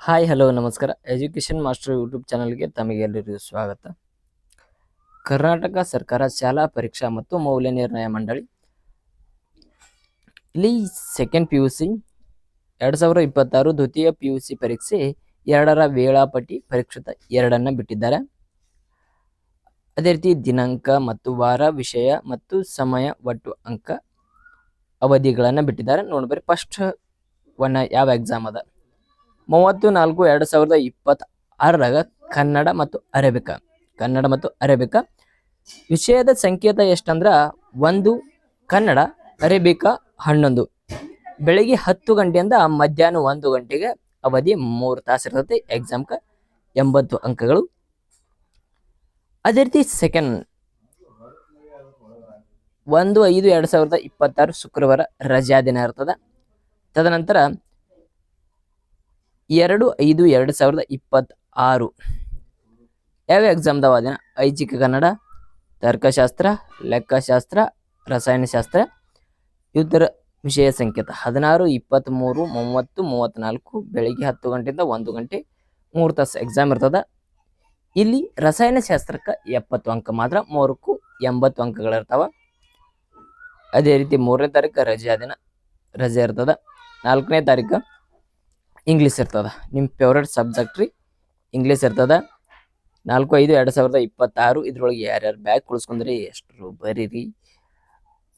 Hi hello ನಮಸ್ಕಾರ education master YouTube ಚಾನಲ್ಗೆ ತಮಗೆಲ್ಲರಿಗೂ ಸ್ವಾಗತ. ಕರ್ನಾಟಕ ಸರ್ಕಾರ ಶಾಲಾ ಪರೀಕ್ಷಾ ಮತ್ತು ಮೌಲ್ಯ ನಿರ್ಣಯ ಮಂಡಳಿ ಇಲ್ಲಿ ಸೆಕೆಂಡ್ PUC 2026 ದ್ವಿತೀಯ PUC ಪರೀಕ್ಷೆ 2ರ ವೇಳಾಪಟ್ಟಿ ಪರೀಕ್ಷಿತ 2ಅನ್ನು ಬಿಟ್ಟಿದ್ದಾರೆ. ಅದೇ ರೀತಿ ದಿನಾಂಕ ಮತ್ತು ವಾರ, ವಿಷಯ ಮತ್ತು ಸಮಯ, ಒಟ್ಟು ಅಂಕ, ಅವಧಿಗಳನ್ನು ಬಿಟ್ಟಿದ್ದಾರೆ. ನೋಡ್ಬರಿ ಫಸ್ಟ್ ಒನ್ ಯಾವ ಎಕ್ಸಾಮ್ ಅದ 30/4/2026 ಕನ್ನಡ ಮತ್ತು ಅರೇಬಿಕ ವಿಷಯದ ಸಂಕೇತ ಎಷ್ಟಂದ್ರ 1 ಕನ್ನಡ, ಅರೇಬಿಕ 11. ಬೆಳಿಗ್ಗೆ 10 ಗಂಟೆಯಿಂದ ಮಧ್ಯಾಹ್ನ 1 ಗಂಟೆಗೆ ಅವಧಿ 3 ತಾಸು ಇರ್ತೈತಿ. ಎಕ್ಸಾಮ್ಗೆ 80 ಅಂಕಗಳು. ಅದೇ ರೀತಿ ಸೆಕೆಂಡ್ 1/5/2026 ಶುಕ್ರವಾರ ರಜಾ ದಿನ ಇರ್ತದ. ತದನಂತರ 2/5/2026 ಯಾವ ಎಕ್ಸಾಮ್ದವ ದಿನ ಐಚ್ಛಿಕ ಕನ್ನಡ, ತರ್ಕಶಾಸ್ತ್ರ, ಲೆಕ್ಕಶಾಸ್ತ್ರ, ರಸಾಯನಶಾಸ್ತ್ರ. ಇವುದರ ವಿಷಯ ಸಂಕೇತ 16, 23, 30, 34 ಬೆಳಿಗ್ಗೆ 10 ಗಂಟೆಯಿಂದ 1 ಗಂಟೆ 3 ತಾಸು ಎಕ್ಸಾಮ್ ಇರ್ತದ. ಇಲ್ಲಿ ರಸಾಯನಶಾಸ್ತ್ರಕ್ಕೆ 70 ಅಂಕ ಮಾತ್ರ, 3ಕ್ಕೂ 80 ಅಂಕಗಳಿರ್ತಾವ. ಅದೇ ರೀತಿ 3ನೇ ತಾರೀಕು ರಜೆ ಇರ್ತದ. 4ನೇ ತಾರೀಕು ಇಂಗ್ಲೀಷ್ ಇರ್ತದ. ನಿಮ್ಮ ಫೇವ್ರೇಟ್ ಸಬ್ಜೆಕ್ಟ್ ರೀ ಇಂಗ್ಲೀಷ್ ಇರ್ತದ. 4/5/2026 ಇದ್ರೊಳಗೆ ಯಾರ್ಯಾರು ಬ್ಯಾಗ್ ಉಳಿಸ್ಕೊಂಡ್ರಿ ಎಷ್ಟು ಬರೀರಿ.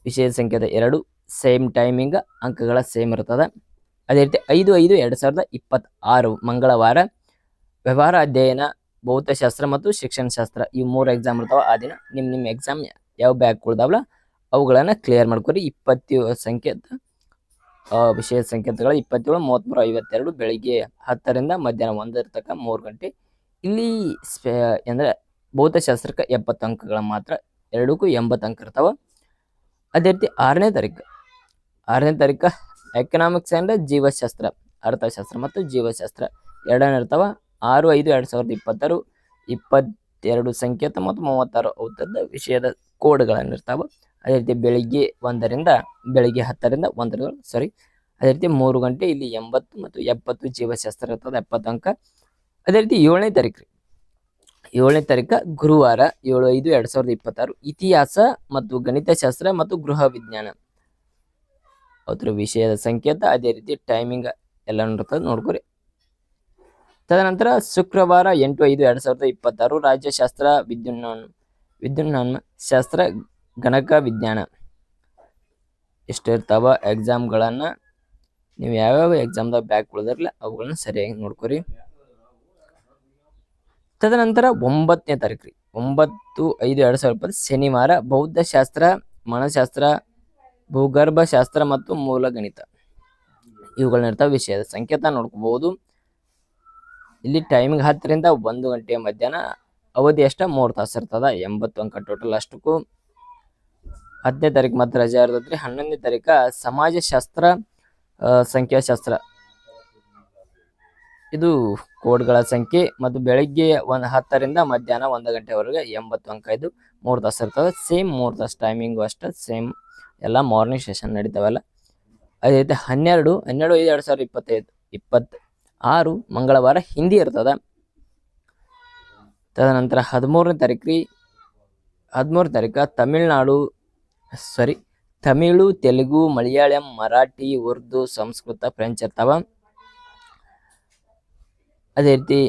ವಿಷಯ ಸಂಕೇತ 2 ಸೇಮ್ ಟೈಮಿಂಗ್, ಅಂಕಗಳ ಸೇಮ್ ಇರ್ತದ. ಅದೇ ರೀತಿ 5/5/2026 ಮಂಗಳವಾರ ವ್ಯವಹಾರ ಅಧ್ಯಯನ, ಭೌತಶಾಸ್ತ್ರ ಮತ್ತು ಶಿಕ್ಷಣಶಾಸ್ತ್ರ ಈ 3 ಎಕ್ಸಾಮ್ ಇರ್ತಾವ. ಆ ದಿನ ನಿಮ್ಮ ಎಕ್ಸಾಮ್ ಯಾವ ಬ್ಯಾಗ್ ಉಳ್ದಾವಲ್ಲ ಅವುಗಳನ್ನು ಕ್ಲಿಯರ್ ಮಾಡ್ಕೊರಿ. 20 ಸಂಕೇತ ವಿಷಯ ಸಂಕೇತಗಳ 27, 33, 52 ಬೆಳಿಗ್ಗೆ 10ರಿಂದ ಮಧ್ಯಾಹ್ನ 1 ತನಕ 3 ಗಂಟೆ. ಇಲ್ಲಿ ಅಂದ್ರೆ ಭೌತಶಾಸ್ತ್ರಕ್ಕೆ 70 ಅಂಕಗಳ ಮಾತ್ರ, 2ಕ್ಕೂ 80 ಅಂಕ ಇರ್ತಾವ. ಅದೇ ರೀತಿ 6ನೇ ತಾರೀಕು ಎಕನಾಮಿಕ್ಸ್ ಅಂಡ್ ಜೀವಶಾಸ್ತ್ರ, ಅರ್ಥಶಾಸ್ತ್ರ ಮತ್ತು ಜೀವಶಾಸ್ತ್ರ ಎರಡನೇ ಇರ್ತಾವ. 6/5/2026 22 ಸಂಕೇತ ಮತ್ತು 36 ಔತದ ವಿಷಯದ ಕೋಡ್ಗಳನ್ನು ಇರ್ತಾವ. ಅದೇ ರೀತಿ ಬೆಳಿಗ್ಗೆ 10ರಿಂದ 1 ಅದೇ ರೀತಿ 3 ಗಂಟೆ ಇಲ್ಲಿ 80 ಮತ್ತು 70 ಜೀವಶಾಸ್ತ್ರ ಇರ್ತದೆ, 70 ಅಂಕ. ಅದೇ ರೀತಿ 7ನೇ ತಾರೀಕು ಗುರುವಾರ 7/5/2026 ಇತಿಹಾಸ ಮತ್ತು ಗಣಿತಶಾಸ್ತ್ರ ಮತ್ತು ಗೃಹ ವಿಜ್ಞಾನ ಅದರ ವಿಷಯದ ಸಂಕೇತ, ಅದೇ ರೀತಿ ಟೈಮಿಂಗ್ ಎಲ್ಲ ಇರ್ತದೆ ನೋಡ್ಕೊರಿ. ತದನಂತರ ಶುಕ್ರವಾರ 8/5/2026 ರಾಜ್ಯಶಾಸ್ತ್ರ, ವಿದ್ಯುನ್ಮಾನ ಶಾಸ್ತ್ರ, ಗಣಕ ವಿಜ್ಞಾನ ಇಷ್ಟ ಇರ್ತಾವ ಎಕ್ಸಾಮ್ಗಳನ್ನ. ನೀವು ಯಾವ್ಯಾವ ಎಕ್ಸಾಮ್ದಾಗ ಬ್ಯಾಕ್ ಉಳಿದಿರಲ್ಲ ಅವುಗಳನ್ನ ಸರಿಯಾಗಿ ನೋಡ್ಕೊರಿ. ತದನಂತರ 9ನೇ ತಾರೀಕು 9/5/2026 ಶನಿವಾರ ಬೌದ್ಧಶಾಸ್ತ್ರ, ಮನಶಾಸ್ತ್ರ, ಭೂಗರ್ಭಶಾಸ್ತ್ರ ಮತ್ತು ಮೂಲಗಣಿತ ಇವುಗಳನ್ನ ಇರ್ತಾವ. ವಿಷಯದ ಸಂಕೇತ ನೋಡ್ಕೋಬಹುದು. ಇಲ್ಲಿ ಟೈಮಿಂಗ್ 10ರಿಂದ 1 ಗಂಟೆ ಮಧ್ಯಾಹ್ನ, ಅವಧಿ ಅಷ್ಟ 3 ತಾಸು ಇರ್ತದ, 80 ಅಂಕ ಟೋಟಲ್. ಅಷ್ಟಕ್ಕೂ 10ನೇ ತಾರೀಕು ಮತ್ತೆ ರಜೆ ಇರ್ತದ್ರಿ. 11ನೇ ತಾರೀಕು ಸಮಾಜಶಾಸ್ತ್ರ, ಸಂಖ್ಯಾಶಾಸ್ತ್ರ ಇದು ಕೋಡ್ಗಳ ಸಂಖ್ಯೆ ಮತ್ತು ಬೆಳಿಗ್ಗೆ 10ರಿಂದ ಮಧ್ಯಾಹ್ನ 1 ಗಂಟೆವರೆಗೆ 80 ಅಂಕ. ಇದು 3 ತಾಸು ಇರ್ತದೆ. ಸೇಮ್ 3 ತಾಸು ಟೈಮಿಂಗು ಅಷ್ಟೇ ಸೇಮ್, ಎಲ್ಲ ಮಾರ್ನಿಂಗ್ ಸೆಷನ್ ನಡೀತಾವಲ್ಲ. ಅದೇ ರೀತಿ 12/5/2026 ಮಂಗಳವಾರ ಹಿಂದಿ ಇರ್ತದ. ತದನಂತರ 13ನೇ ತಾರೀಕು ತಮಿಳು, ತೆಲುಗು, ಮಲಯಾಳಂ, ಮರಾಠಿ, ಉರ್ದು, ಸಂಸ್ಕೃತ, ಫ್ರೆಂಚ್ ಇರ್ತಾವ. ಅದೇ ರೀತಿ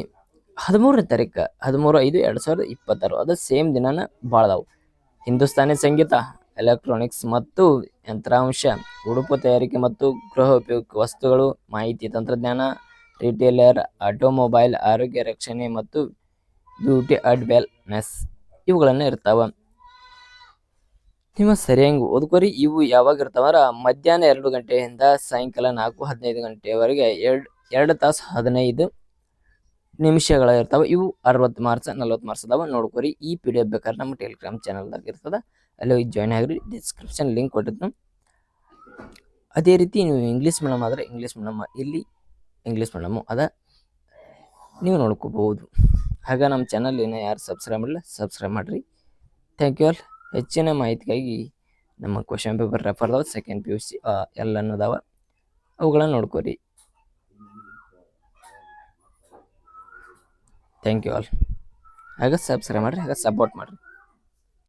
13ನೇ ತಾರೀಕು 13/5/2026 ಅದು ಸೇಮ್ ದಿನಾನ ಭಾಳ ಅದಾವು. ಹಿಂದೂಸ್ತಾನಿ ಸಂಗೀತ, ಎಲೆಕ್ಟ್ರಾನಿಕ್ಸ್ ಮತ್ತು ಯಂತ್ರಾಂಶ, ಉಡುಪು ತಯಾರಿಕೆ ಮತ್ತು ಗೃಹ ಉಪಯೋಗ ವಸ್ತುಗಳು, ಮಾಹಿತಿ ತಂತ್ರಜ್ಞಾನ, ರಿಟೇಲರ್, ಆಟೋಮೊಬೈಲ್, ಆರೋಗ್ಯ ರಕ್ಷಣೆ ಮತ್ತು ಬ್ಯೂಟಿ ಅಂಡ್ ವೆಲ್ನೆಸ್ ಇವುಗಳನ್ನ ಇರ್ತಾವ. ನೀವು ಸರಿಯಾಗಿ ಓದ್ಕೋರಿ. ಇವು ಯಾವಾಗ ಇರ್ತಾವ ಮಧ್ಯಾಹ್ನ 2 ಗಂಟೆಯಿಂದ ಸಾಯಂಕಾಲ 4:15 ಗಂಟೆವರೆಗೆ 2 ತಾಸು 15 ನಿಮಿಷಗಳ ಇರ್ತಾವ. ಇವು 60 ಮಾರ್ಕ್ಸ್ 40 ಮಾರ್ಕ್ಸ್ ಅದಾವ. ನೋಡ್ಕೋರಿ. ಈ PDF ಬೇಕಾದ್ರೆ ನಮ್ಮ ಟೆಲಿಗ್ರಾಮ್ ಚಾನಲ್ದಾಗ ಇರ್ತದ, ಅಲ್ಲಿ ಜಾಯ್ನ್ ಆಗ್ರಿ. ಡಿಸ್ಕ್ರಿಪ್ಷನ್ ಲಿಂಕ್ ಕೊಟ್ಟಿದ್ದು. ಅದೇ ರೀತಿ ನೀವು ಇಂಗ್ಲೀಷ್ ಮೀಡಿಯಮ್ ಆದರೆ ಇಂಗ್ಲೀಷ್ ಮೀಡಿಯಮ್ ಇಲ್ಲಿ ಇಂಗ್ಲೀಷ್ ಮೀಡಿಯಮ್ ಅದ ನೀವು ನೋಡ್ಕೋಬಹುದು. ಆಗ ನಮ್ಮ ಚಾನಲ್ ಇನ್ನೂ ಯಾರು ಸಬ್ಸ್ಕ್ರೈಬ್ ಮಾಡಿಲ್ಲ ಸಬ್ಸ್ಕ್ರೈಬ್ ಮಾಡಿರಿ. Thank you all. ಹೆಚ್ಚಿನ ಮಾಹಿತಿಗಾಗಿ ನಮ್ಮ ಕ್ವಶನ್ ಪೇಪರ್ ರೆಫರ್ ಅದಾವ, ಸೆಕೆಂಡ್ PUC ಎಲ್ಲನೂ ಅದಾವ, ಅವುಗಳನ್ನ ನೋಡ್ಕೋರಿ. Thank you all. ಹಾಗೆ ಸಬ್ಸ್ಕ್ರೈಬ್ ಮಾಡಿರಿ, ಹಾಗೆ ಸಪೋರ್ಟ್ ಮಾಡಿರಿ.